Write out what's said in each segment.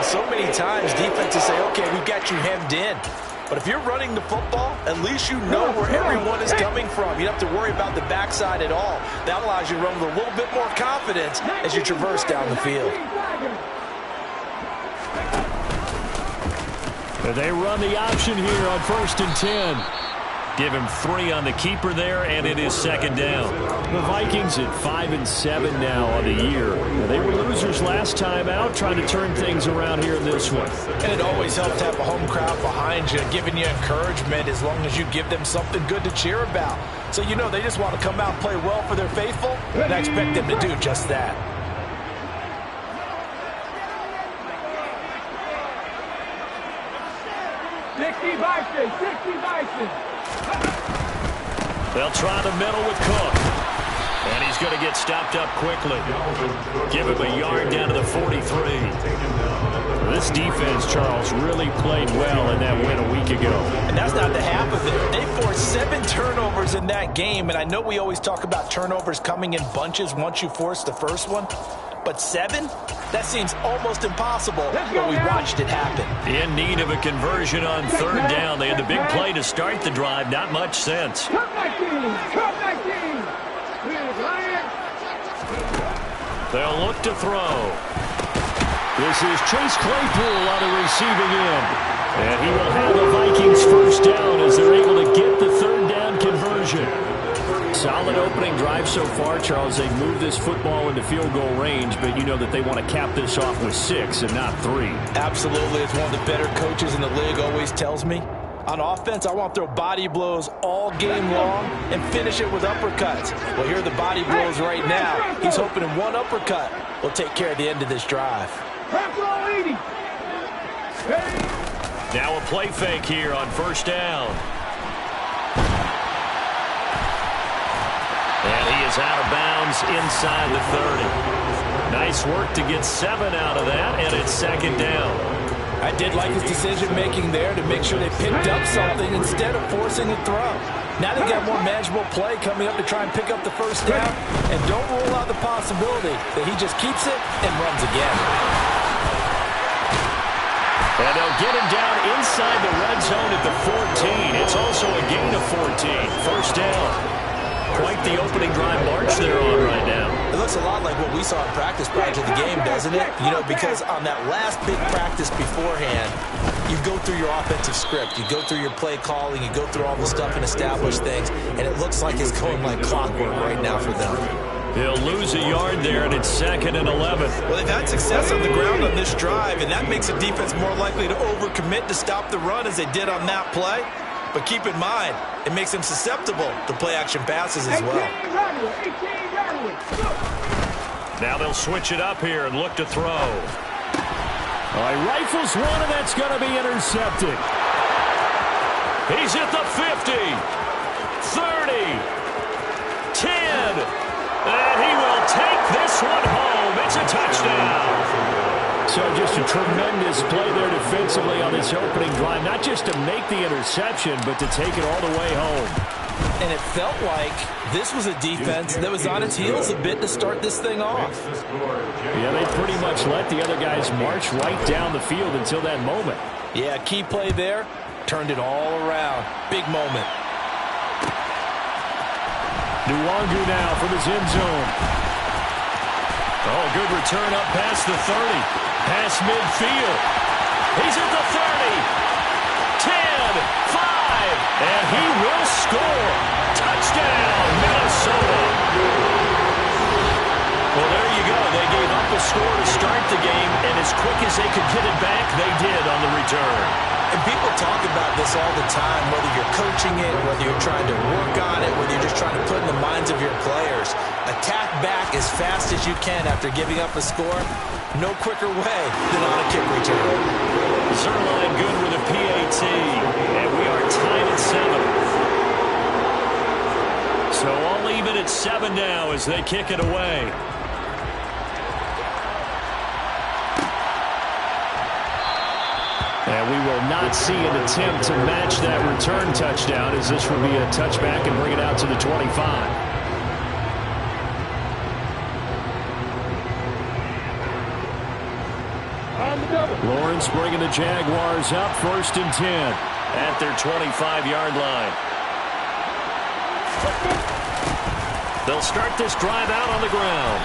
so many times defenses say, okay, we got you hemmed in. But if you're running the football, at least you know where everyone is coming from. You don't have to worry about the backside at all. That allows you to run with a little bit more confidence as you traverse down the field. They run the option here on 1st and 10. Give him 3 on the keeper there, and it is 2nd down. The Vikings at 5-7 now on the year. They were losers last time out, trying to turn things around here in this one. And it always helps to have a home crowd behind you, giving you encouragement as long as you give them something good to cheer about. So you know they just want to come out and play well for their faithful, and I expect them to do just that. They'll try the middle with Cook. And he's going to get stopped up quickly. Give him a yard down to the 43. This defense, Charles, really played well in that win a week ago. And that's not the half of it. They forced 7 turnovers in that game. And I know we always talk about turnovers coming in bunches once you force the first one. But 7? That seems almost impossible, but we watched it happen. In need of a conversion on 3rd down. They had the big play to start the drive. Not much sense. They'll look to throw. This is Chase Claypool on the receiving end. And he will have the Vikings 1st down as they're able to get the 3rd down conversion. Solid opening drive so far, Charles. They moved this football into field goal range, but you know that they want to cap this off with 6 and not 3. Absolutely. It's one of the better coaches in the league always tells me. On offense, I want to throw body blows all game long and finish it with uppercuts. Well, here are the body blows right now. He's hoping in one uppercut will take care of the end of this drive. Now a play fake here on 1st down. And he is out of bounds inside the 30. Nice work to get 7 out of that, and it's 2nd down. I did like his decision-making there to make sure they picked up something instead of forcing a throw. Now they got more manageable play coming up to try and pick up the 1st down, and don't rule out the possibility that he just keeps it and runs again. And they'll get him down inside the red zone at the 14. It's also a gain of 14. 1st down. Quite the opening drive march they're on right now. It looks a lot like what we saw in practice prior to the game, doesn't it? You know, because on that last big practice beforehand, you go through your offensive script. You go through your play calling. You go through all the stuff and establish things. And it looks like it's going like clockwork right now for them. He'll lose a yard there, and it's 2nd and 11. Well, they've had success on the ground on this drive, and that makes a defense more likely to overcommit to stop the run as they did on that play. But keep in mind, it makes them susceptible to play-action passes as well. Now they'll switch it up here and look to throw. All right, rifles one, and that's going to be intercepted. He's at the 50, 30, 10, and he will take this one home. It's a touchdown. So just a tremendous play there defensively on this opening drive. Not just to make the interception, but to take it all the way home. And it felt like this was a defense that was on its heels a bit to start this thing off. Yeah, they pretty much let the other guys march right down the field until that moment. Yeah, key play there. Turned it all around. Big moment. Nwangu now from his end zone. Oh, good return up past the 30. Past midfield. He's at the 30. 10, 5, and he will score. Touchdown, Minnesota. Well, there you go. They gave up a score to start the game, and as quick as they could get it back, they did on the return. And people talk about this all the time, whether you're coaching it, whether you're trying to work on it, whether you're just trying to put in the minds of your players. Attack back as fast as you can after giving up a score. No quicker way than on a kick return. Zerline good with a PAT, and we are tied at 7. So all even at 7 now as they kick it away. And we will not see an attempt to match that return touchdown, as this will be a touchback and bring it out to the 25. Lawrence bringing the Jaguars up 1st and 10 at their 25-yard line. They'll start this drive out on the ground.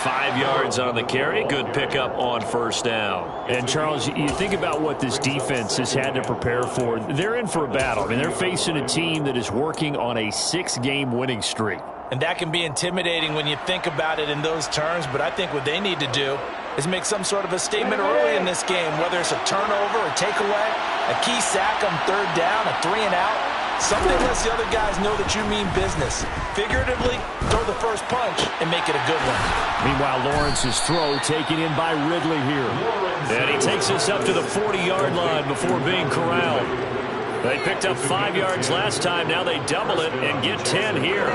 5 yards on the carry. Good pickup on 1st down. And, Charles, you think about what this defense has had to prepare for. They're in for a battle. I mean, they're facing a team that is working on a 6-game winning streak. And that can be intimidating when you think about it in those terms, but I think what they need to do is make some sort of a statement early in this game, whether it's a turnover or takeaway, a key sack on 3rd down, a 3-and-out. Something lets the other guys know that you mean business. Figuratively, throw the first punch and make it a good one. Meanwhile, Lawrence's throw taken in by Ridley here. And he takes us up to the 40-yard line before being corralled. They picked up 5 yards last time. Now they double it and get 10 here.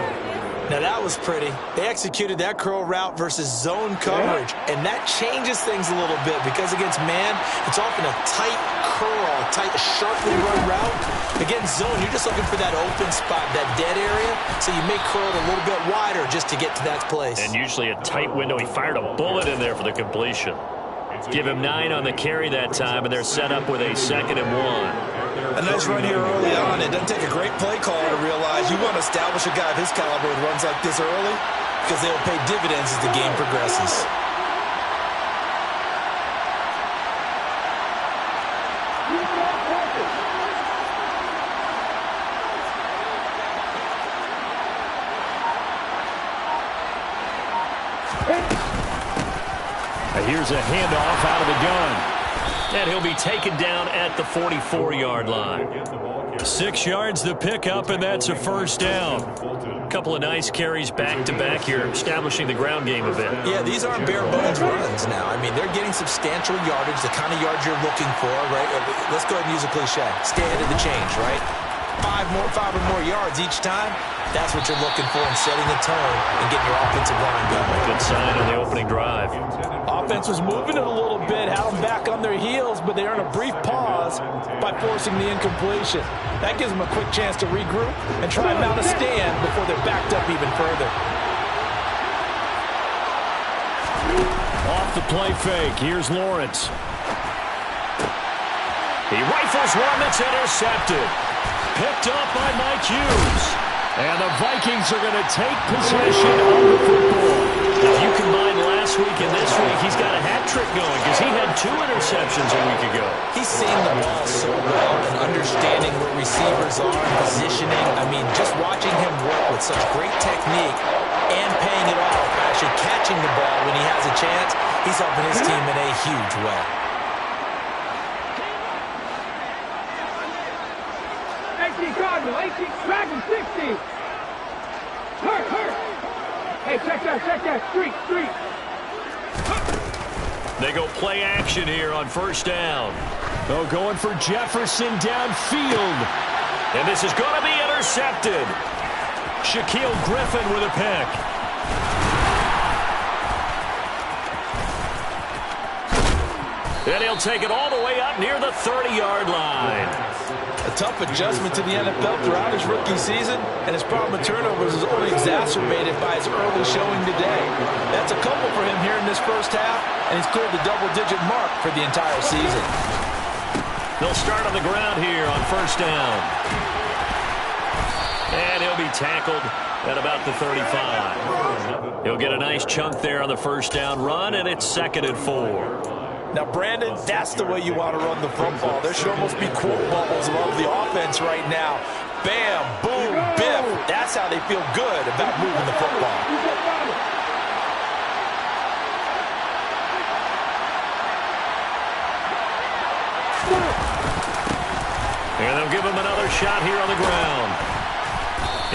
Now that was pretty. They executed that curl route versus zone coverage, and that changes things a little bit because against man, it's often a tight curl, a tight, sharply run route. Against zone, you're just looking for that open spot, that dead area, so you may curl it a little bit wider just to get to that place. And usually a tight window. He fired a bullet in there for the completion. Give him 9 on the carry that time, and they're set up with a 2nd and 1. A nice run here early on. It doesn't take a great play caller to realize you want to establish a guy of his caliber with runs like this early because they'll pay dividends as the game progresses. Here's a handoff out of the gun. And he'll be taken down at the 44-yard line. 6 yards the pickup, and that's a 1st down. A couple of nice carries back-to-back here, establishing the ground game a bit. Yeah, these aren't bare-bones runs now. I mean, they're getting substantial yardage, the kind of yards you're looking for, right? Let's go ahead and use a cliche. Stay ahead of the change, right? 5 or more yards each time. That's what you're looking for in setting the tone and getting your offensive line going. Good sign on the opening drive. Offense was moving it a little bit, had them back on their heels, but they earned a brief pause by forcing the incompletion. That gives them a quick chance to regroup and try and mount a stand before they're backed up even further. Off the play fake, here's Lawrence. He rifles one that's intercepted. Picked up by Mike Hughes. And the Vikings are going to take possession of the football. If you combine last week and this week, he's got a hat trick going because he had 2 interceptions a week ago. He's seen the ball so well and understanding where receivers are and positioning. I mean, just watching him work with such great technique and paying it off, actually catching the ball when he has a chance, he's helping his team in a huge way. Dragon 60. Hurt. Hey, check that. Street. They go play action here on 1st down. Oh, going for Jefferson downfield. And this is going to be intercepted. Shaquille Griffin with a pick. And he'll take it all the way up near the 30-yard line. A tough adjustment to the NFL throughout his rookie season, and his problem with turnovers is only exacerbated by his early showing today. That's a couple for him here in this first half, and he's cleared the double-digit mark for the entire season. They'll start on the ground here on 1st down. And he'll be tackled at about the 35. He'll get a nice chunk there on the 1st down run, and it's 2nd and 4. Now, Brandon, that's the way you want to run the football. There sure must be quote bubbles above the offense right now. Bam, boom, biff. That's how they feel good about moving the football. And they'll give him another shot here on the ground.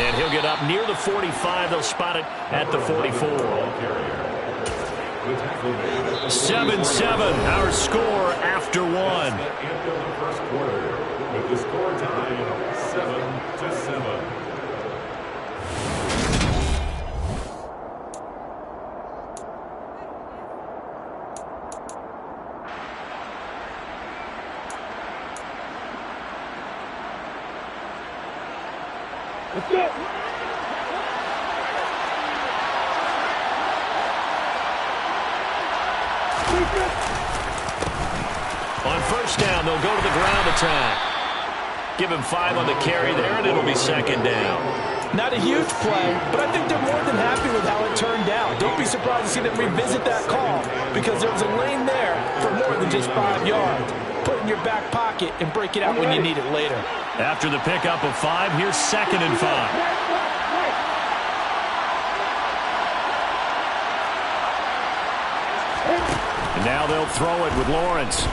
And he'll get up near the 45. They'll spot it at the 44. 7-7, our score after 1. The first quarter with the score tied 7-7. Let's go. On first down, they'll go to the ground attack. Give him 5 on the carry there, and it'll be second down. Not a huge play, but I think they're more than happy with how it turned out. Don't be surprised to see them revisit that call because there was a lane there for more than just 5 yards. Put it in your back pocket and break it out when you need it later. After the pickup of 5, here's 2nd and 5. And now they'll throw it with Lawrence.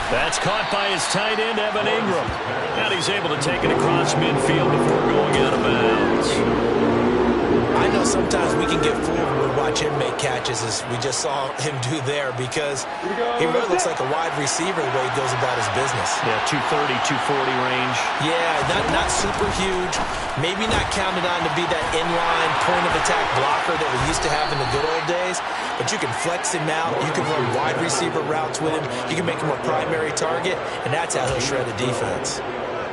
That's caught by his tight end, Evan Ingram. And he's able to take it across midfield before going out of bounds. I know sometimes we can get fooled when we watch him make catches, as we just saw him do there, because he really looks like a wide receiver the way he goes about his business. Yeah, 230, 240 range. Yeah, not super huge. Maybe not counted on to be that inline point-of-attack blocker that we used to have in the good old days, but you can flex him out. You can run wide receiver routes with him. You can make him a primary target, and that's how he'll shred a defense.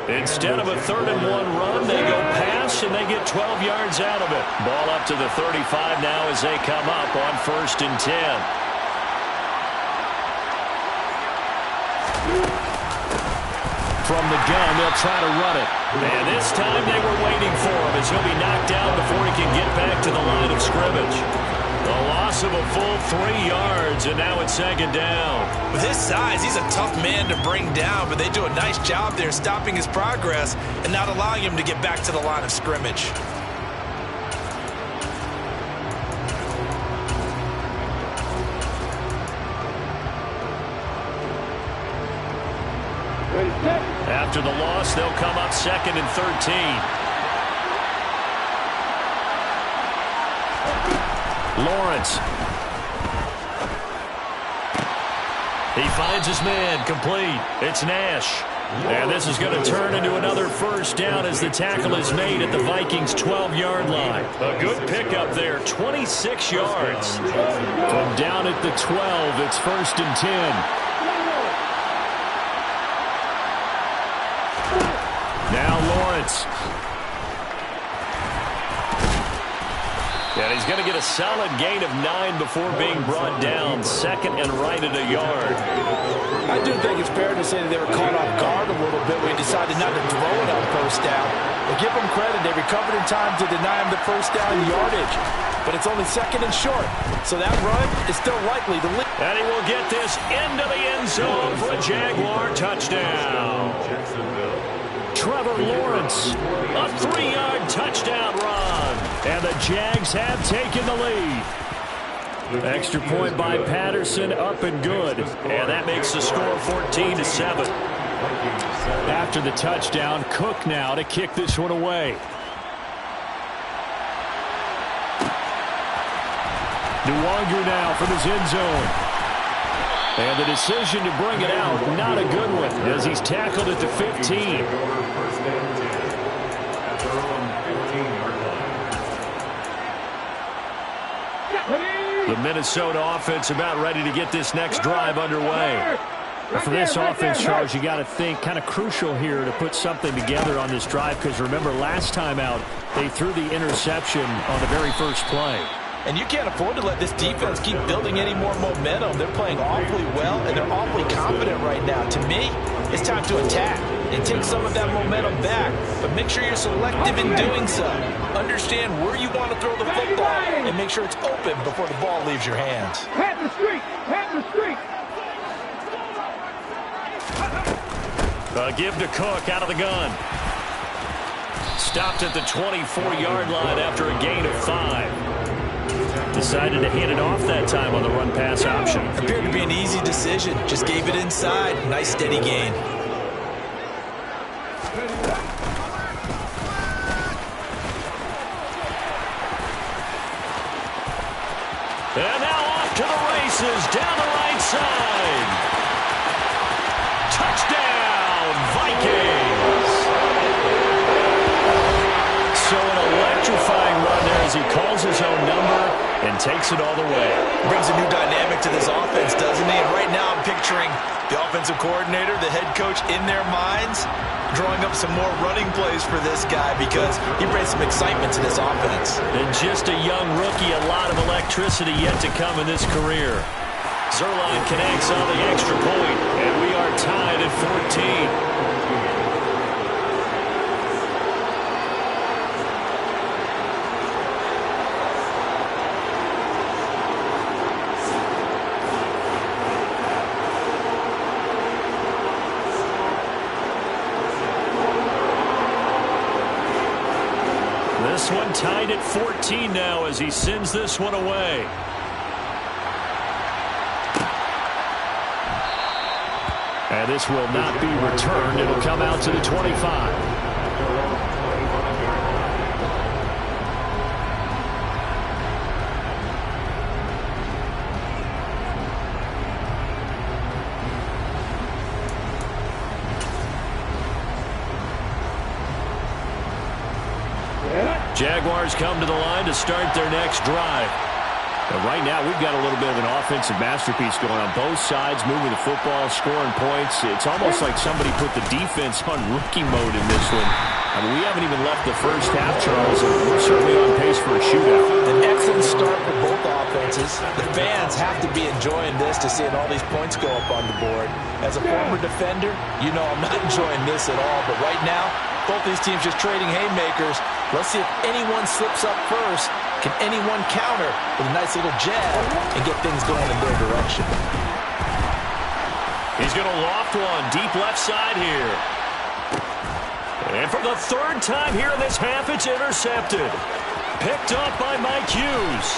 Instead of a 3rd and 1 run, they go pass, and they get 12 yards out of it. Ball up to the 35 now as they come up on 1st and 10. From the gun, they'll try to run it. And this time they were waiting for him as he'll be knocked down before he can get back to the line of scrimmage. A loss of a full 3 yards, and now it's 2nd down. With his size, he's a tough man to bring down, but they do a nice job there stopping his progress and not allowing him to get back to the line of scrimmage. After the loss, they'll come up 2nd and 13. Lawrence. He finds his man, complete. It's Nash. And this is going to turn into another 1st down as the tackle is made at the Vikings' 12-yard line. A good pickup there, 26 yards. From down at the 12, it's 1st and 10. Now Lawrence. And he's going to get a solid gain of 9 before being brought down. 2nd and right at a yard. I do think it's fair to say that they were caught off guard a little bit when he decided not to throw it on 1st down. But give them credit, they recovered in time to deny him the 1st down yardage. But it's only 2nd and short, so that run is still likely to lead. And he will get this into the end zone for a Jaguar touchdown. Trevor Lawrence, a 3-yard touchdown run. And the Jags have taken the lead. Extra point by Patterson, up and good. And that makes the score 14-7. After the touchdown, Cook now to kick this one away. Nwangu now from his end zone. And the decision to bring it out, not a good one, as he's tackled at the 15. The Minnesota offense about ready to get this next drive underway. For this offense, Charles, you got to think kind of crucial here to put something together on this drive, because remember last time out, they threw the interception on the very first play. And you can't afford to let this defense keep building any more momentum. They're playing awfully well, and they're awfully confident right now. To me, it's time to attack and take some of that momentum back. But make sure you're selective in doing so. Understand where you want to throw the football and make sure it's open before the ball leaves your hands. Pat the street! Pat the street! Give to Cook out of the gun. Stopped at the 24-yard line after a gain of 5. Decided to hand it off that time on the run-pass option. Appeared to be an easy decision. Just gave it inside. Nice steady gain. And now off to the races down the right side. Touchdown, Vikings. So an electrifying run there as he calls his own number. and takes it all the way. Brings a new dynamic to this offense, doesn't he? And right now I'm picturing the offensive coordinator, the head coach in their minds, drawing up some more running plays for this guy because he brings some excitement to this offense. And just a young rookie, a lot of electricity yet to come in this career. Zerline connects on the extra point, and we are tied at 14. This one tied at 14 now as he sends this one away. And this will not be returned. It'll come out to the 25. Jaguars come to the line to start their next drive. And right now, we've got a little bit of an offensive masterpiece going on both sides, moving the football, scoring points. It's almost like somebody put the defense on rookie mode in this one. I mean, we haven't even left the first half, Charles, and we're certainly on pace for a shootout. An excellent start for both offenses. The fans have to be enjoying this to seeing all these points go up on the board. As a former defender, you know I'm not enjoying this at all. But right now, both these teams just trading haymakers. Let's see if anyone slips up first. Can anyone counter with a nice little jab and get things going in their direction? He's going to loft one deep left side here. And for the third time here in this half, it's intercepted. Picked up by Mike Hughes.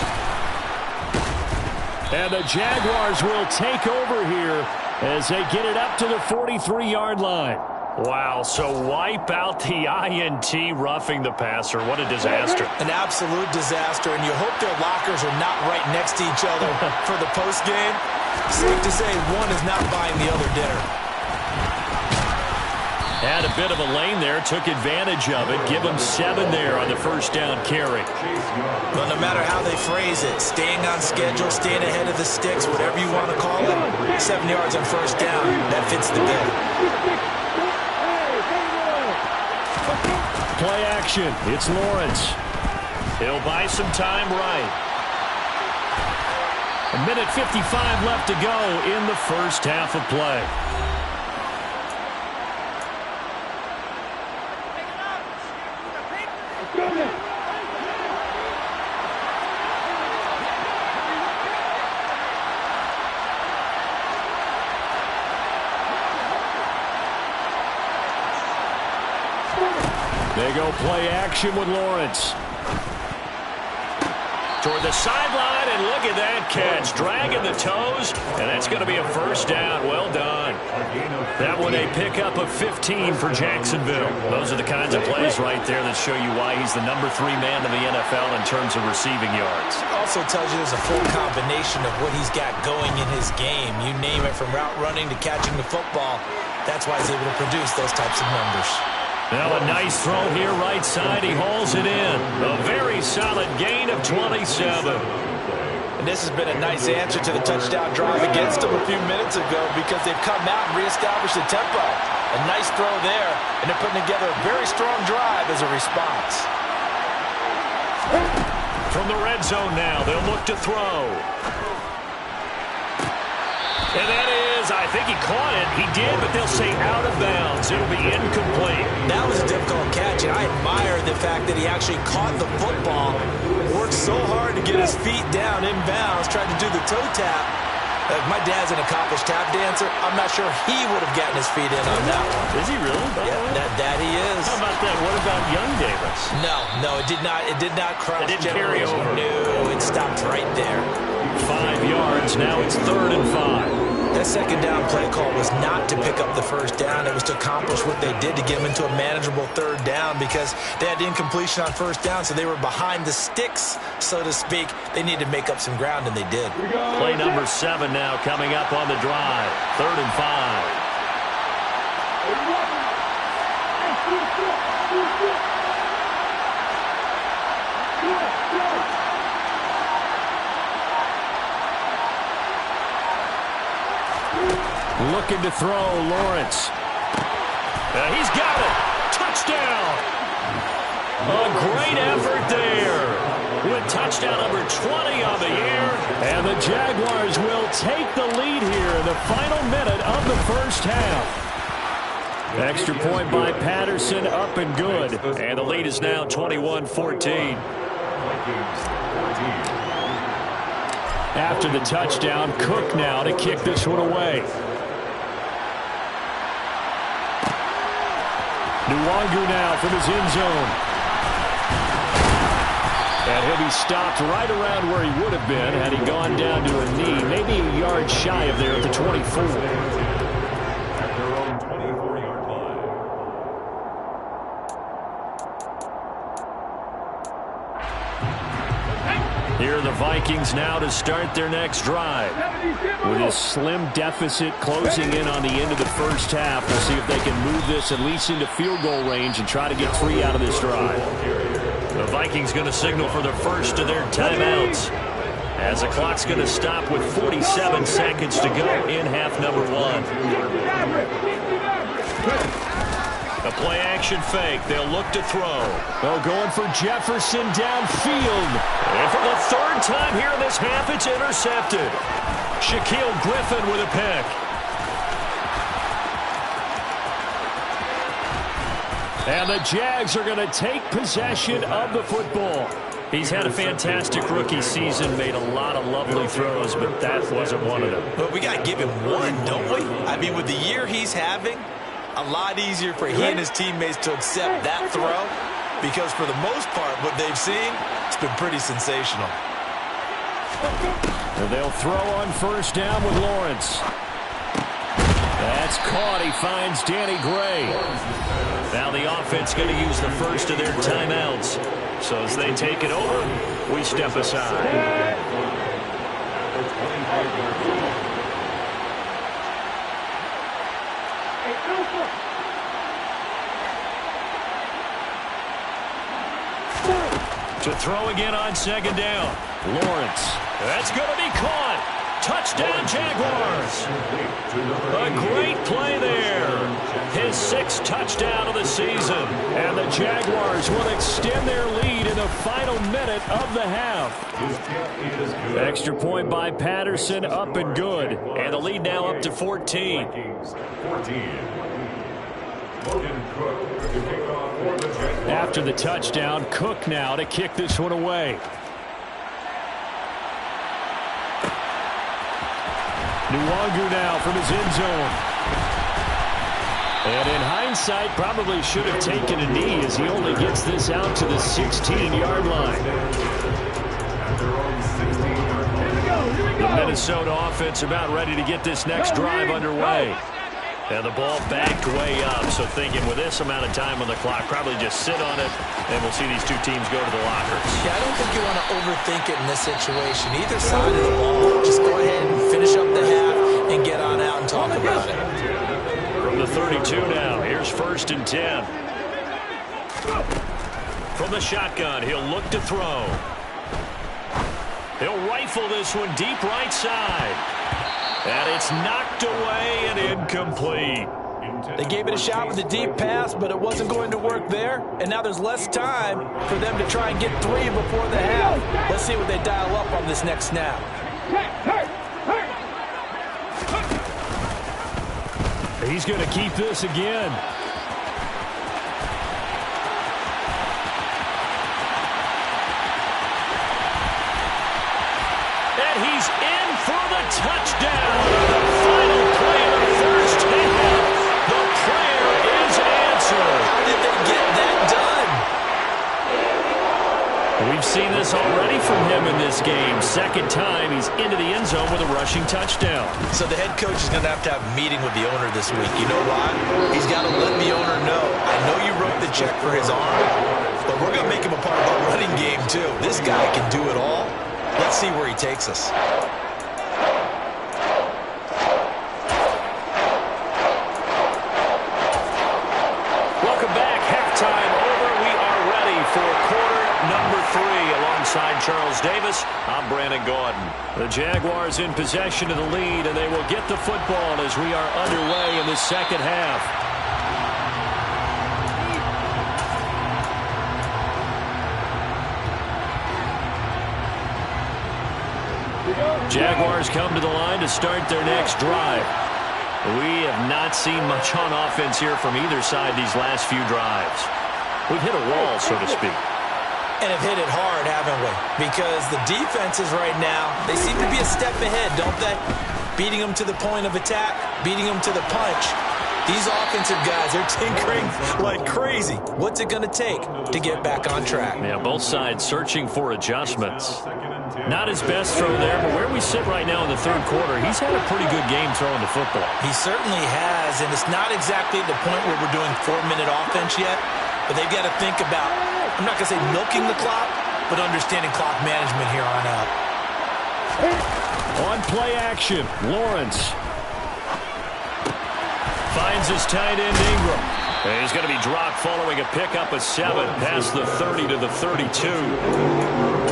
And the Jaguars will take over here as they get it up to the 43-yard line. Wow, so wipe out the INT, roughing the passer. What a disaster. An absolute disaster, and you hope their lockers are not right next to each other for the postgame. Safe to say one is not buying the other dinner. Had a bit of a lane there, took advantage of it. Give them 7 there on the first down carry. Well, no matter how they phrase it, staying on schedule, staying ahead of the sticks, whatever you want to call it, 7 yards on first down, that fits the bill. Play action. It's Lawrence. He'll buy some time right. 1:55 left to go in the first half of play. They go play action with Lawrence. Toward the sideline, and look at that catch. Dragging the toes, and that's going to be a first down. Well done. That one a pickup of 15 for Jacksonville. Those are the kinds of plays right there that show you why he's the number 3 man in the NFL in terms of receiving yards. Also tells you there's a full combination of what he's got going in his game. You name it, from route running to catching the football. That's why he's able to produce those types of numbers. Now a nice throw here right side. He hauls it in. A very solid gain of 27. And this has been a nice answer to the touchdown drive against them a few minutes ago because they've come out and reestablished the tempo. A nice throw there, and they're putting together a very strong drive as a response. From the red zone now, they'll look to throw. And that is, I think he caught it. He did, but they'll say out of bounds. It'll be incomplete. That was a difficult catch, and I admire the fact that he actually caught the football, worked so hard to get his feet down in bounds, tried to do the toe tap. My dad's an accomplished tap dancer. I'm not sure he would have gotten his feet in on that one. Is he really? Yeah, that he is. How about that? What about young Davis? No, it did not. It did not cross. It didn't carry over. No, it stopped right there. 5 yards. Now it's 3rd and 5. That second down play call was not to pick up the first down. It was to accomplish what they did to get them into a manageable 3rd down because they had incompletion on first down, so they were behind the sticks, so to speak. They needed to make up some ground, and they did. Play number 7 now coming up on the drive. 3rd and 5. Looking to throw, Lawrence. He's got it. Touchdown. A great effort there. With touchdown number 20 on the year. And the Jaguars will take the lead here in the final minute of the first half. Extra point by Patterson, up and good. And the lead is now 21-14. After the touchdown, Cook now to kick this one away. Nwangu now from his end zone. And he'll be stopped right around where he would have been had he gone down to a knee, maybe a yard shy of there at the 24. At their own 24-yard line. Here are the Vikings now to start their next drive. With a slim deficit closing in on the end of the first half, we'll see if they can move this at least into field goal range and try to get 3 out of this drive. The Vikings going to signal for the first of their timeouts, as the clock's going to stop with 47 seconds to go in half number 1. A play-action fake. They'll look to throw. Oh, going for Jefferson downfield. And for the third time here in this half, it's intercepted. Shaquille Griffin with a pick. And the Jags are going to take possession of the football. He's had a fantastic rookie season, made a lot of lovely throws, but that wasn't one of them. But we got to give him one, don't we? I mean, with the year he's having, a lot easier for he and his teammates to accept that throw, because for the most part, what they've seen, it's been pretty sensational. And they'll throw on first down with Lawrence. That's caught. He finds Danny Gray. Now the offense going to use the first of their timeouts. So as they take it over, we step aside. To throw again on second down. Lawrence. That's going to be caught. Touchdown, Jaguars. A great play there. His 6th touchdown of the season. And the Jaguars will extend their lead in the final minute of the half. Extra point by Patterson, up and good. And the lead now up to 14. After the touchdown, Cook now to kick this one away. Nwangu now from his end zone. And in hindsight, probably should have taken a knee as he only gets this out to the 16-yard line. The Minnesota offense about ready to get this next drive underway. And the ball backed way up, so thinking with this amount of time on the clock, probably just sit on it, and we'll see these two teams go to the lockers. Yeah, I don't think you want to overthink it in this situation. Either side of the ball, just go ahead and finish up the half and get on out and talk about it. From the 32 now, here's 1st and 10. From the shotgun, he'll look to throw. He'll rifle this one deep right side. And it's knocked away and incomplete. They gave it a shot with a deep pass, but it wasn't going to work there. And now there's less time for them to try and get 3 before the half. Let's see what they dial up on this next snap. He's going to keep this again. And he's in for the touchdown. The final play of the first half. The prayer is answered. How did they get that done? We've seen this already from him in this game. 2nd time he's into the end zone with a rushing touchdown. So the head coach is going to have a meeting with the owner this week. You know why? He's got to let the owner know. I know you wrote the check for his arm, but we're going to make him a part of our running game too. This guy can do it all. Let's see where he takes us. Welcome back. Halftime over. We are ready for quarter number 3 alongside Charles Davis, I'm Brandon Gaudin. The Jaguars in possession of the lead, and they will get the football as we are underway in the second half. Jaguars come to the line to start their next drive. We have not seen much on offense here from either side these last few drives. We've hit a wall, so to speak. And have hit it hard, haven't we? Because the defenses right now, they seem to be a step ahead, don't they? Beating them to the point of attack, beating them to the punch. These offensive guys, they're tinkering like crazy. What's it going to take to get back on track? Yeah, both sides searching for adjustments. Not his best throw there, but where we sit right now in the third quarter, he's had a pretty good game throwing the football. He certainly has, and it's not exactly the point where we're doing 4-minute offense yet, but they've got to think about, I'm not going to say milking the clock, but understanding clock management here on out. On play action, Lawrence finds his tight end Ingram. And he's going to be dropped following a pickup of 7 past the 30 to the 32.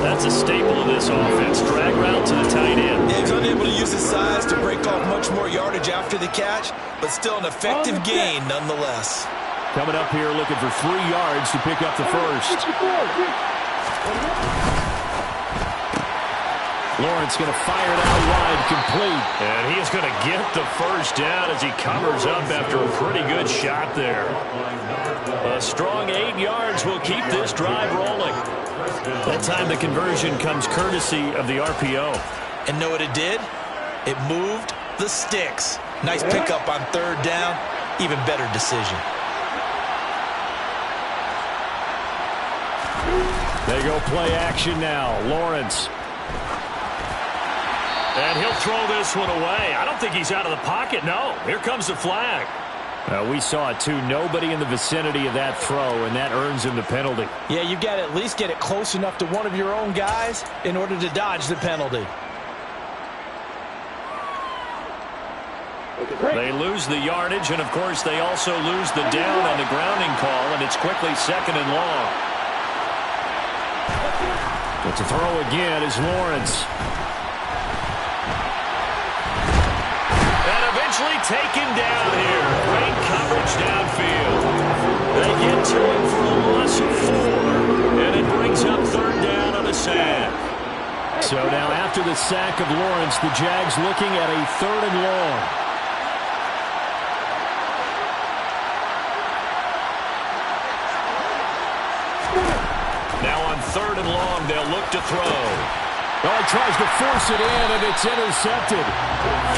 That's a staple of this offense. Drag route to the tight end. Yeah, he's unable to use his size to break off much more yardage after the catch, but still an effective gain nonetheless. Coming up here looking for 3 yards to pick up the first. Lawrence going to fire it out wide, complete. And he is going to get the first down as he covers up after a pretty good shot there. A strong 8 yards will keep this drive rolling. That time the conversion comes courtesy of the RPO. And know what it did? It moved the sticks. Nice pickup on third down. Even better decision. They go play action now. Lawrence. And he'll throw this one away. I don't think he's out of the pocket. No, here comes the flag. We saw it too. Nobody in the vicinity of that throw, and that earns him the penalty. Yeah, you've got to at least get it close enough to one of your own guys in order to dodge the penalty. They lose the yardage, and of course they also lose the down on the grounding call, and it's quickly 2nd and long. But to throw again is Lawrence. Eventually taken down here. Great coverage downfield. They get to him for a loss of 4, and it brings up 3rd down on a sack. So now after the sack of Lawrence, the Jags looking at a 3rd and long. Now on 3rd and long, they'll look to throw. Oh, he tries to force it in, and it's intercepted.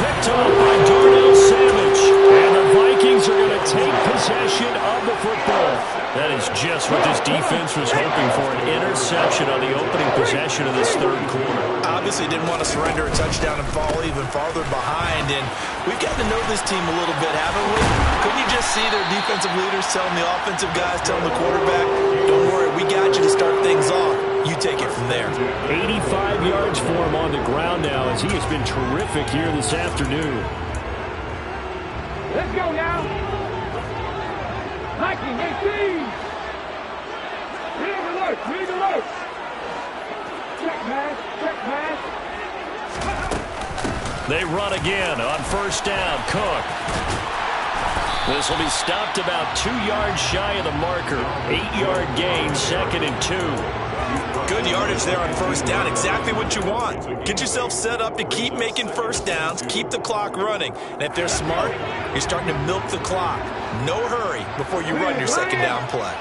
Picked up by Darnell Savage. And the Vikings are going to take possession of the football. That is just what this defense was hoping for, an interception on the opening possession of this third quarter. Obviously didn't want to surrender a touchdown and fall even farther behind, and we've gotten to know this team a little bit, haven't we? Couldn't you just see their defensive leaders telling the offensive guys, telling the quarterback, don't worry, we got you to start things off. You take it from there. 85 yards for him on the ground now as he has been terrific here this afternoon. Let's go now. Viking 18. Read alert. Read alert. Check pass. Check pass. They run again on 1st down. Cook. This will be stopped about 2 yards shy of the marker. 8-yard gain, 2nd and 2. Good yardage there on 1st down. Exactly what you want. Get yourself set up to keep making 1st downs, keep the clock running. And if they're smart, you're starting to milk the clock. No hurry before you run your 2nd down play.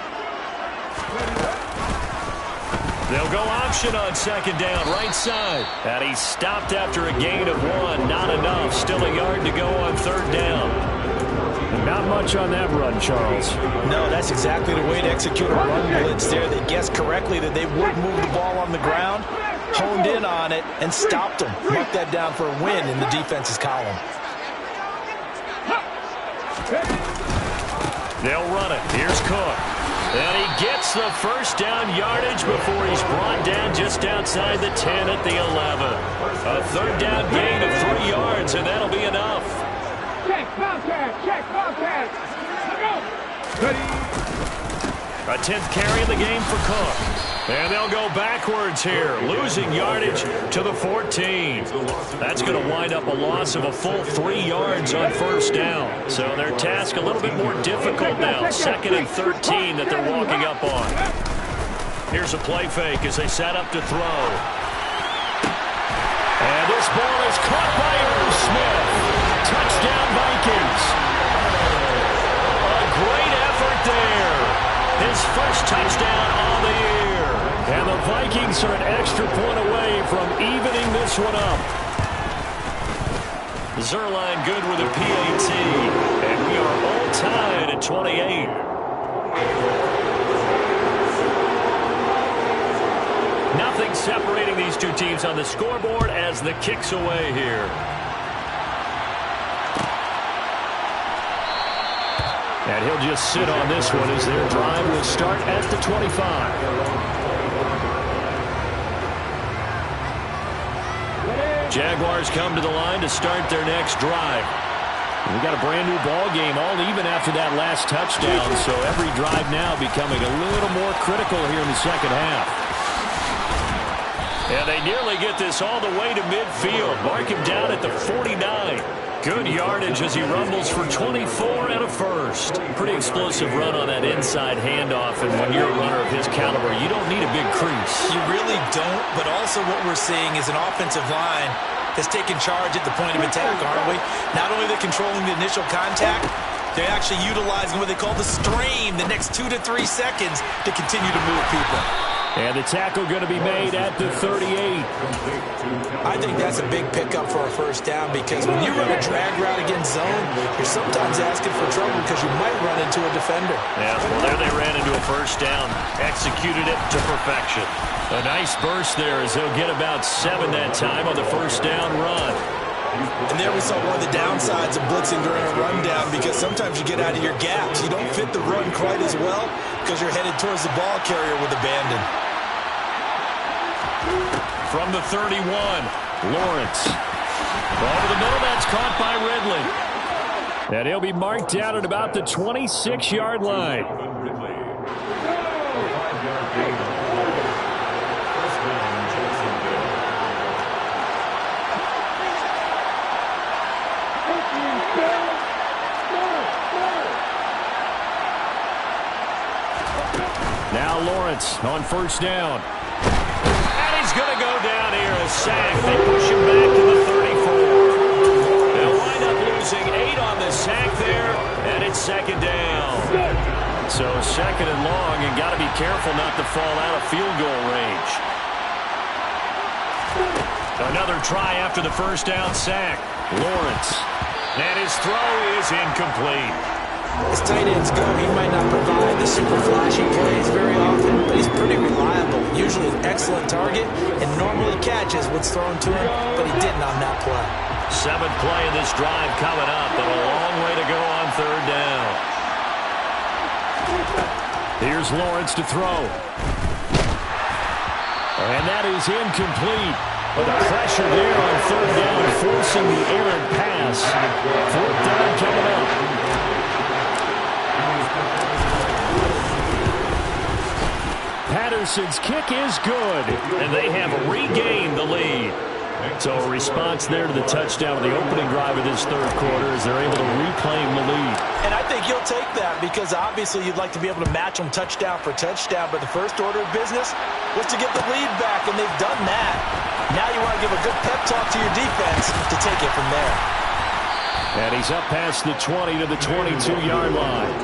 They'll go option on 2nd down, right side. And he's stopped after a gain of 1. Not enough. Still a yard to go on 3rd down. Not much on that run, Charles. No, that's exactly the way to execute a run blitz there. They guessed correctly that they would move the ball on the ground, honed in on it, and stopped them. Mark that down for a win in the defense's column. They'll run it. Here's Cook. And he gets the 1st down yardage before he's brought down just outside the 10 at the 11. A 3rd down gain of 3 yards, and that'll be enough. Check contact. Check contact. Let's go. A 10th carry of the game for Cook. And they'll go backwards here, losing yardage to the 14. That's going to wind up a loss of a full 3 yards on first down. So their task a little bit more difficult now. 2nd and 13 that they're walking up on. Here's a play fake as they set up to throw. And this ball is caught by Irv Smith. Touchdown, Vikings. A great effort there. His first touchdown on the year. And the Vikings are an extra point away from evening this one up. Zerline good with a PAT. And we are all tied at 28. Nothing separating these two teams on the scoreboard as the kick's away here. And he'll just sit on this one as their drive will start at the 25. Jaguars come to the line to start their next drive. We got a brand new ball game, all even after that last touchdown, so every drive now becoming a little more critical here in the second half. And they nearly get this all the way to midfield. Mark him down at the 49. Good yardage as he rumbles for 24 and a first. Pretty explosive run on that inside handoff, and when you're a runner of his caliber, you don't need a big crease. You really don't, but also what we're seeing is an offensive line that's taking charge at the point of attack, aren't we? Not only are they controlling the initial contact, they're actually utilizing what they call the stream, the next 2 to 3 seconds to continue to move people. And the tackle going to be made at the 38. I think that's a big pickup for a first down because when you run a drag route against zone, you're sometimes asking for trouble because you might run into a defender. Yeah, well, there they ran into a first down. Executed it to perfection. A nice burst there as they'll get about 7 that time on the first down run. And there we saw one of the downsides of blitzing during a rundown because sometimes you get out of your gaps. You don't fit the run quite as well because you're headed towards the ball carrier with abandon. From the 31, Lawrence. Ball to the middle, that's caught by Ridley. And he'll be marked down at about the 26-yard line. Now Lawrence on first down. And he's going to go down here, a sack. They push him back to the 34. They'll wind up losing 8 on the sack there, and it's second down. So second and long, and got to be careful not to fall out of field goal range. Another try after the first down sack. Lawrence. And his throw is incomplete. As tight ends go, he might not provide the super flashy plays very often, but he's pretty reliable. Usually an excellent target and normally catches what's thrown to him, but he didn't on that play. 7th play of this drive coming up, and a long way to go on third down. Here's Lawrence to throw. And that is incomplete. But the pressure there on third down, forcing the errant pass. Fourth down coming up. Patterson's kick is good, and they have regained the lead. So a response there to the touchdown of the opening drive of this third quarter as they're able to reclaim the lead. And I think you'll take that because obviously you'd like to be able to match them touchdown for touchdown, but the first order of business was to get the lead back, and they've done that. Now you want to give a good pep talk to your defense to take it from there. And he's up past the 20 to the 22-yard line.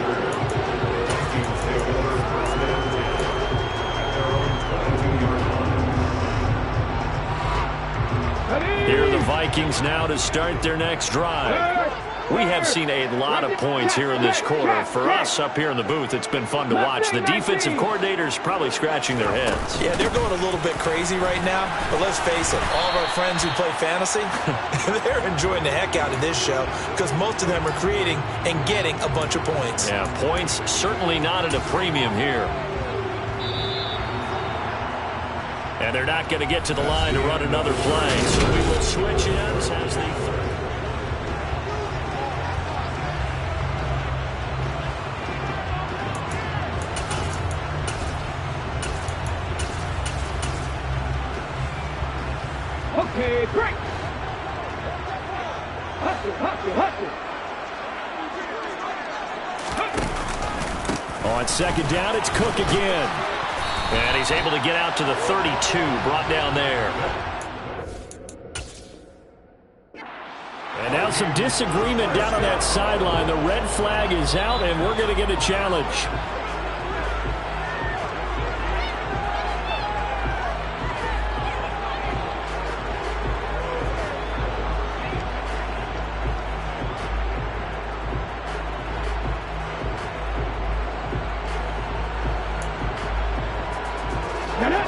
Here are the Vikings now to start their next drive. We have seen a lot of points here in this quarter. For us up here in the booth, it's been fun to watch. The defensive coordinators probably scratching their heads. Yeah, they're going a little bit crazy right now. But let's face it, all of our friends who play fantasy, they're enjoying the heck out of this show because most of them are creating and getting a bunch of points. Yeah, points certainly not at a premium here. And they're not going to get to the line to run another play. So we will switch ends as the third. On second down, it's Cook again. And he's able to get out to the 32, brought down there. And now some disagreement down on that sideline. The red flag is out, and we're going to get a challenge.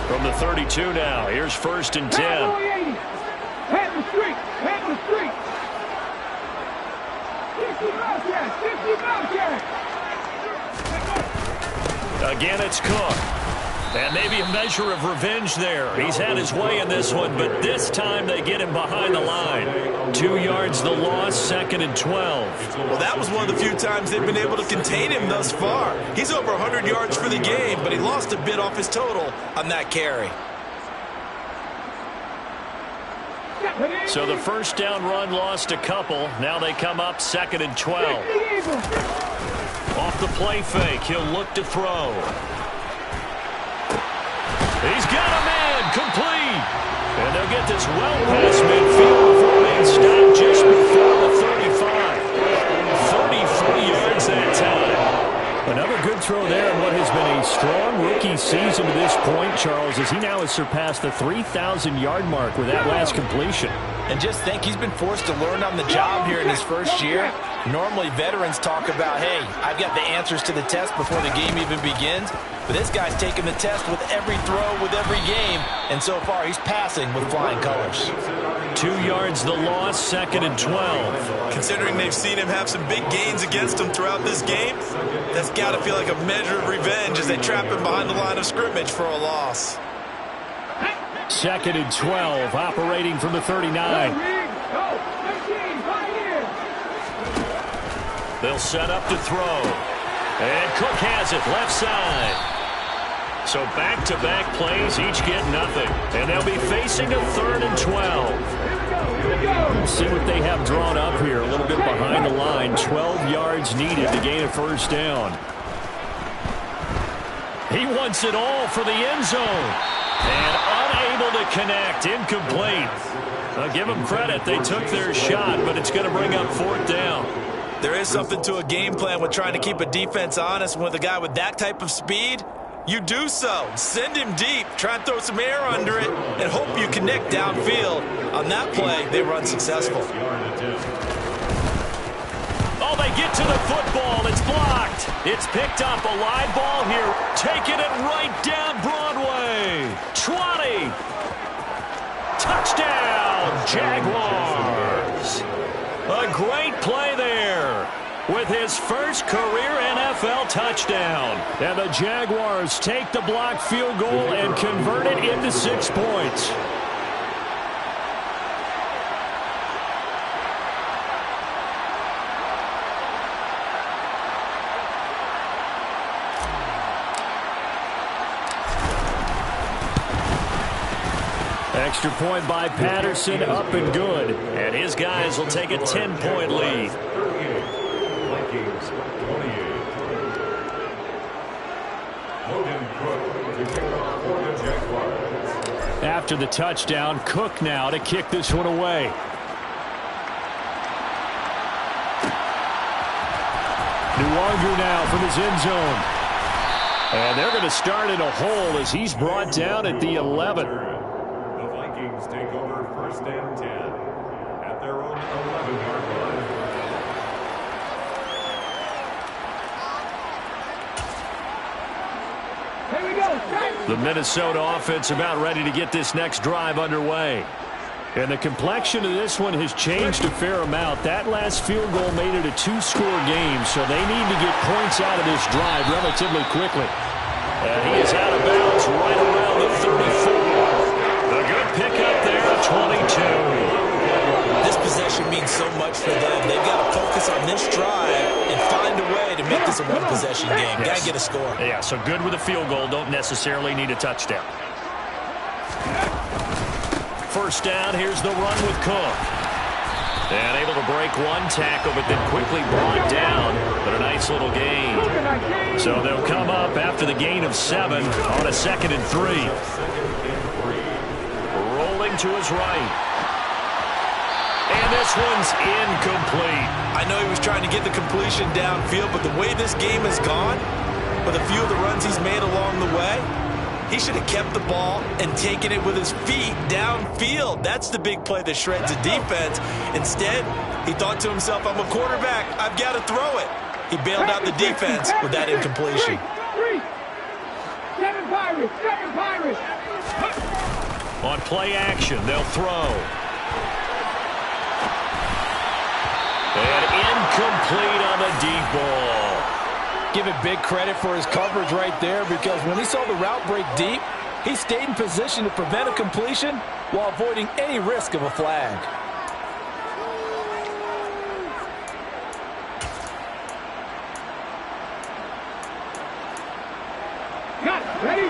From the 32 now, here's 1st and 10. Head the street, head the street. 50 Again, it's Cook. And maybe a measure of revenge there. He's had his way in this one, but this time they get him behind the line. 2 yards the loss, 2nd and 12. Well, that was one of the few times they've been able to contain him thus far. He's over 100 yards for the game, but he lost a bit off his total on that carry. So the first down run lost a couple. Now they come up 2nd and 12. Off the play fake, he'll look to throw. He's got a man, complete. And they'll get this well past midfield before being stopped just before the 35. 33 yards that time. Another good throw there in what has been a strong rookie season to this point, Charles, as he now has surpassed the 3,000-yard mark with that last completion. And just think, he's been forced to learn on the job here in his first year. Normally, veterans talk about, hey, I've got the answers to the test before the game even begins. But this guy's taking the test with every throw, with every game. And so far, he's passing with flying colors. 2 yards the loss, 2nd and 12. Considering they've seen him have some big gains against him throughout this game, that's got to feel like a measure of revenge as they trap him behind the line of scrimmage for a loss. 2nd and 12, operating from the 39. They'll set up to throw. And Cook has it, left side. So back-to-back plays, each get nothing. And they'll be facing a 3rd and 12. We'll see what they have drawn up here. A little bit behind the line. 12 yards needed to gain a first down. He wants it all for the end zone. And unable to connect. Incomplete. I'll give them credit. They took their shot, but it's going to bring up 4th down. There is something to a game plan with trying to keep a defense honest. With a guy with that type of speed, you do so. Send him deep. Try and throw some air under it and hope you connect downfield. On that play, they were unsuccessful. Oh, they get to the football. It's blocked. It's picked up. A live ball here. Taking it right down Broadway. 20. Touchdown, Jaguars. A great play there with his first career NFL touchdown. And the Jaguars take the blocked field goal and convert it into 6 points. Extra point by Patterson, up and good. And his guys will take a 10-point lead. Vikings 28. Logan Cook to kick off for the Jaguars. After the touchdown, Cook now to kick this one away. Nuwanger now from his end zone. And they're going to start in a hole as he's brought down at the 11. Take over 1st and 10 at their own 11-yard line. Here we go. The Minnesota offense about ready to get this next drive underway. And the complexion of this one has changed a fair amount. That last field goal made it a 2-score game, so they need to get points out of this drive relatively quickly. And he is out of bounds right around the 34. A good pickup there, 22. This possession means so much for them. They've got to focus on this drive and find a way to make this a one-possession game. Yes. Got to get a score. Yeah, so good with a field goal. Don't necessarily need a touchdown. First down, here's the run with Cook. And able to break one tackle, but then quickly brought down. But a nice little gain. So they'll come up after the gain of 7 on a 2nd and 3. Rolling to his right. And this one's incomplete. I know he was trying to get the completion downfield, but the way this game has gone, with a few of the runs he's made along the way, he should have kept the ball and taken it with his feet downfield. That's the big play that shreds a defense. Instead, he thought to himself, I'm a quarterback. I've got to throw it. He bailed out the defense with that incompletion. 7 Pirates, 7 Pirates. On play action, they'll throw. And incomplete on the deep ball. Give it big credit for his coverage right there, because when he saw the route break deep, he stayed in position to prevent a completion while avoiding any risk of a flag. Got ready.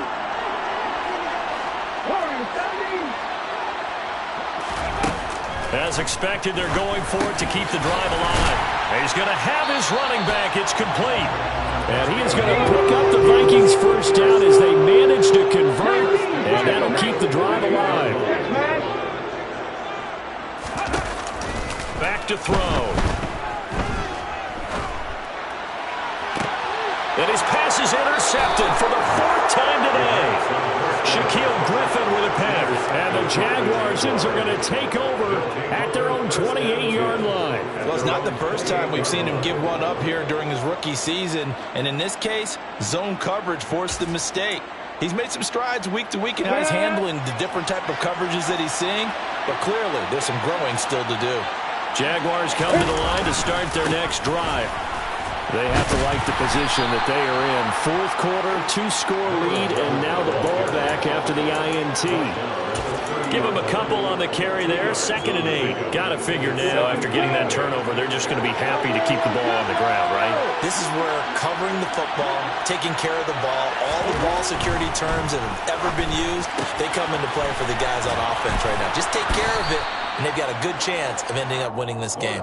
As expected, they're going for it to keep the drive alive. He's going to have his running back. It's complete. And he is going to pick up the Vikings first down as they manage to convert, and that'll keep the drive alive. Back to throw. And his pass is intercepted for the 4th time today. Shaquille Griffin with a pick. And the Jaguars are going to take over at their own 28-yard line. Well, it's not the first time we've seen him give one up here during his rookie season. And in this case, zone coverage forced the mistake. He's made some strides week to week in how he's handling the different type of coverages that he's seeing. But clearly, there's some growing still to do. Jaguars come to the line to start their next drive. They have to like the position that they are in. 4th quarter, 2-score lead, and now the ball back after the INT. Give them a couple on the carry there. 2nd and 8. Got to figure now, after getting that turnover, they're just going to be happy to keep the ball on the ground, right? This is where covering the football, taking care of the ball, all the ball security terms that have ever been used, they come into play for the guys on offense right now. Just take care of it, and they've got a good chance of ending up winning this game.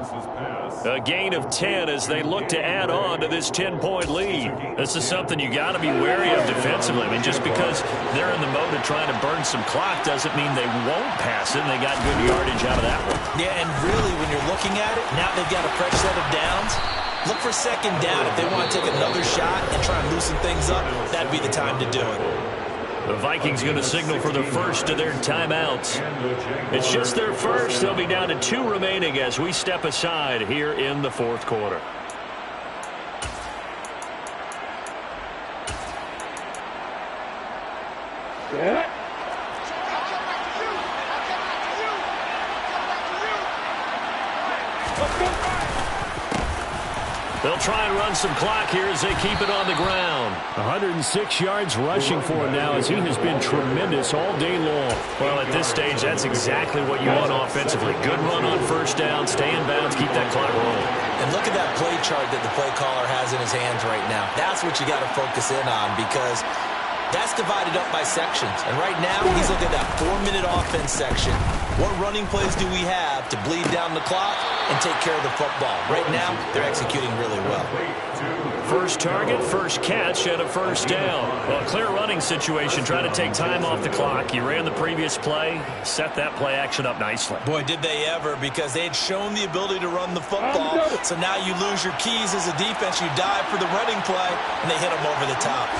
A gain of 10 as they look to add on to this 10-point lead. This is something you got to be wary of defensively. I mean, just because they're in the mode of trying to burn some clock doesn't mean they won't pass it, and they got good yardage out of that one. Yeah, and really, when you're looking at it, now they've got a fresh set of downs. Look for 2nd down. If they want to take another shot and try and loosen things up, that'd be the time to do it. The Vikings going to signal for the first of their timeouts. It's just their first. They'll be down to 2 remaining as we step aside here in the 4th quarter. Yeah. They'll try and run some clock here as they keep it on the ground. 106 yards rushing for him now, as he has been tremendous all day long. Well, at this stage, that's exactly what you want offensively. Good run on 1st down, stay in bounds, keep that clock rolling. And look at that play chart that the play caller has in his hands right now. That's what you got to focus in on, because that's divided up by sections. And right now, he's looking at that 4-minute offense section. What running plays do we have to bleed down the clock and take care of the football? Right now, they're executing really well. First target, first catch, and a 1st down. Well, clear running situation. Try to take time off the clock. You ran the previous play, set that play action up nicely. Boy, did they ever, because they had shown the ability to run the football. So now you lose your keys as a defense. You dive for the running play, and they hit them over the top.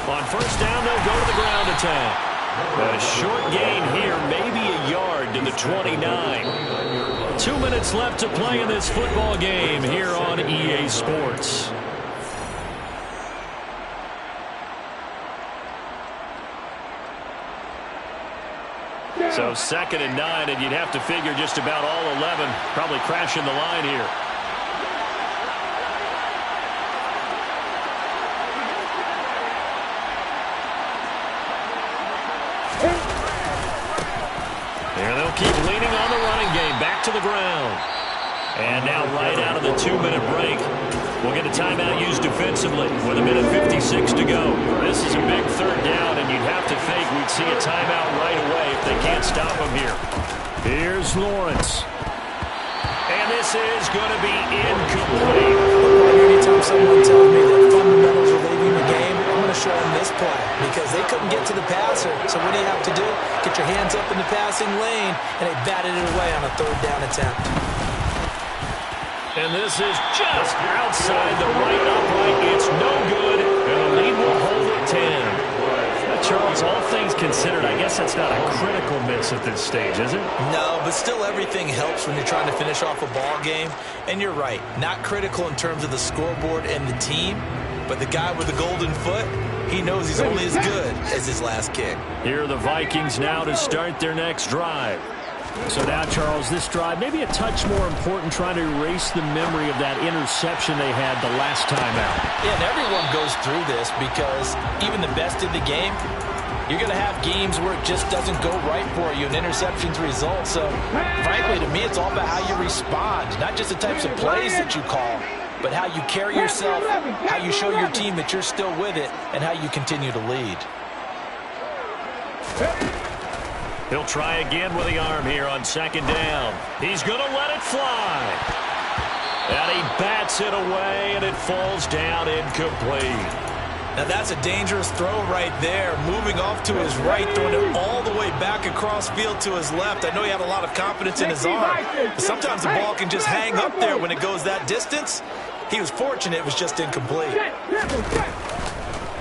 On 1st down, they'll go to the ground attack. A short gain here, maybe a yard to the 29. 2 minutes left to play in this football game here on EA Sports. So 2nd and 9, and you'd have to figure just about all 11 probably crashing the line here. Here they'll keep leaning on the running game. Back to the ground. And now right out of the 2-minute break, we'll get a timeout used defensively with 1:56 to go. This is a big 3rd down, and you'd have to think we'd see a timeout right away if they can't stop them here. Here's Lawrence. And this is going to be incomplete. Anytime someone tells me that fundamentals are leaving the game, I'm going to show them this play because they couldn't get to the passer. So what do you have to do? Get your hands up in the passing lane, and they batted it away on a third down attempt. And this is just outside the right upright. It's no good, and the lead will hold at 10. Charles, all things considered, I guess that's not a critical miss at this stage, is it? No, but still everything helps when you're trying to finish off a ball game. And you're right, not critical in terms of the scoreboard and the team, but the guy with the golden foot, he knows he's only as good as his last kick. Here are the Vikings now to start their next drive. So now, Charles, this drive maybe a touch more important, trying to erase the memory of that interception they had the last time out. Yeah, and everyone goes through this because even the best in the game, you're going to have games where it just doesn't go right for you, and interceptions result. So, frankly, to me, it's all about how you respond, not just the types of plays that you call, but how you carry yourself, how you show your team that you're still with it, and how you continue to lead. He'll try again with the arm here on second down. He's going to let it fly. And he bats it away, and it falls down incomplete. Now that's a dangerous throw right there. Moving off to his right, throwing it all the way back across field to his left. I know he had a lot of confidence in his arm, but sometimes the ball can just hang up there when it goes that distance. He was fortunate it was just incomplete.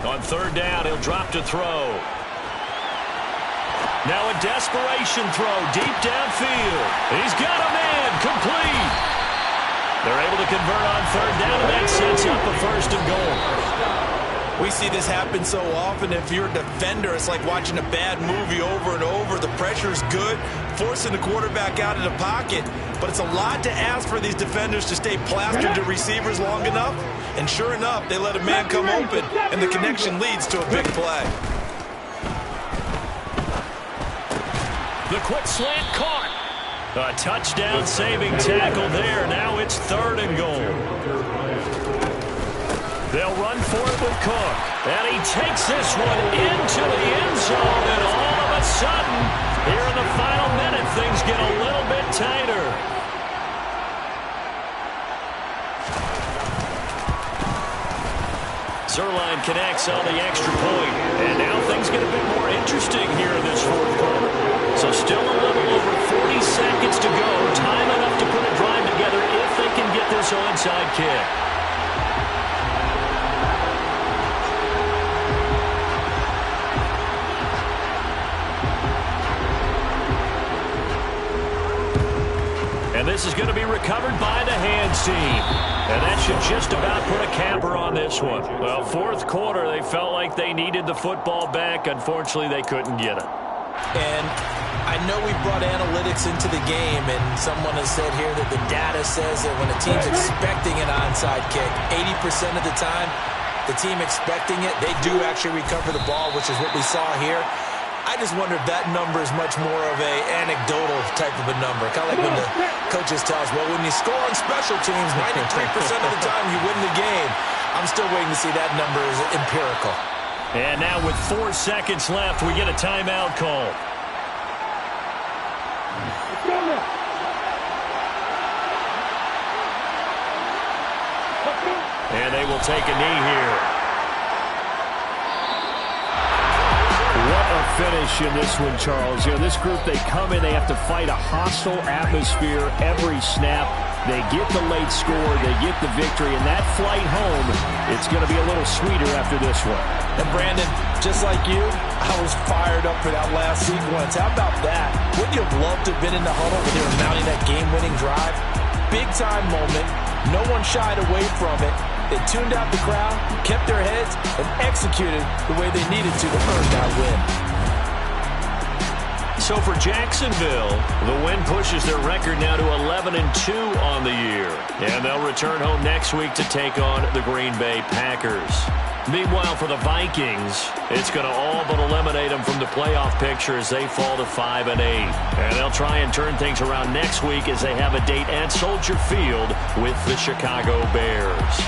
On third down, he'll drop to throw. Now a desperation throw deep downfield. He's got a man, complete. They're able to convert on third down, and that sets up a first and goal. We see this happen so often. If you're a defender, it's like watching a bad movie over and over. The pressure's good, forcing the quarterback out of the pocket. But it's a lot to ask for these defenders to stay plastered to receivers long enough. And sure enough, they let a man come open, and the connection leads to a big play. The quick slant caught. A touchdown-saving tackle there. Now it's third and goal. They'll run for it with Cook. And he takes this one into the end zone. And all of a sudden, here in the final minute, things get a little bit tighter. Zerline connects on the extra point. And now things get a bit more interesting here in this fourth quarter. So still a little over 40 seconds to go. Time enough to put a drive together if they can get this onside kick. And this is going to be recovered by the hands team. And that should just about put a capper on this one. Well, fourth quarter, they felt like they needed the football back. Unfortunately, they couldn't get it. And I know we brought analytics into the game, and someone has said here that the data says that when a team's expecting an onside kick, 80% of the time, the team expecting it, they do actually recover the ball, which is what we saw here. I just wonder if that number is much more of a anecdotal type of a number. Kind of like when the coaches tell us, well, when you score on special teams, 93% of the time you win the game. I'm still waiting to see that number is empirical. And now with 4 seconds left, we get a timeout call. And they will take a knee here. What a finish in this one, Charles. You know, this group, they come in, they have to fight a hostile atmosphere every snap. They get the late score, they get the victory, and that flight home, it's going to be a little sweeter after this one. And Brandon, just like you, I was fired up for that last sequence. How about that? Wouldn't you have loved to have been in the huddle when they were mounting that game-winning drive? Big-time moment. No one shied away from it. They tuned out the crowd, kept their heads, and executed the way they needed to earn that win. So for Jacksonville, the win pushes their record now to 11-2 on the year. And they'll return home next week to take on the Green Bay Packers. Meanwhile, for the Vikings, it's going to all but eliminate them from the playoff picture as they fall to 5-8. And they'll try and turn things around next week as they have a date at Soldier Field with the Chicago Bears.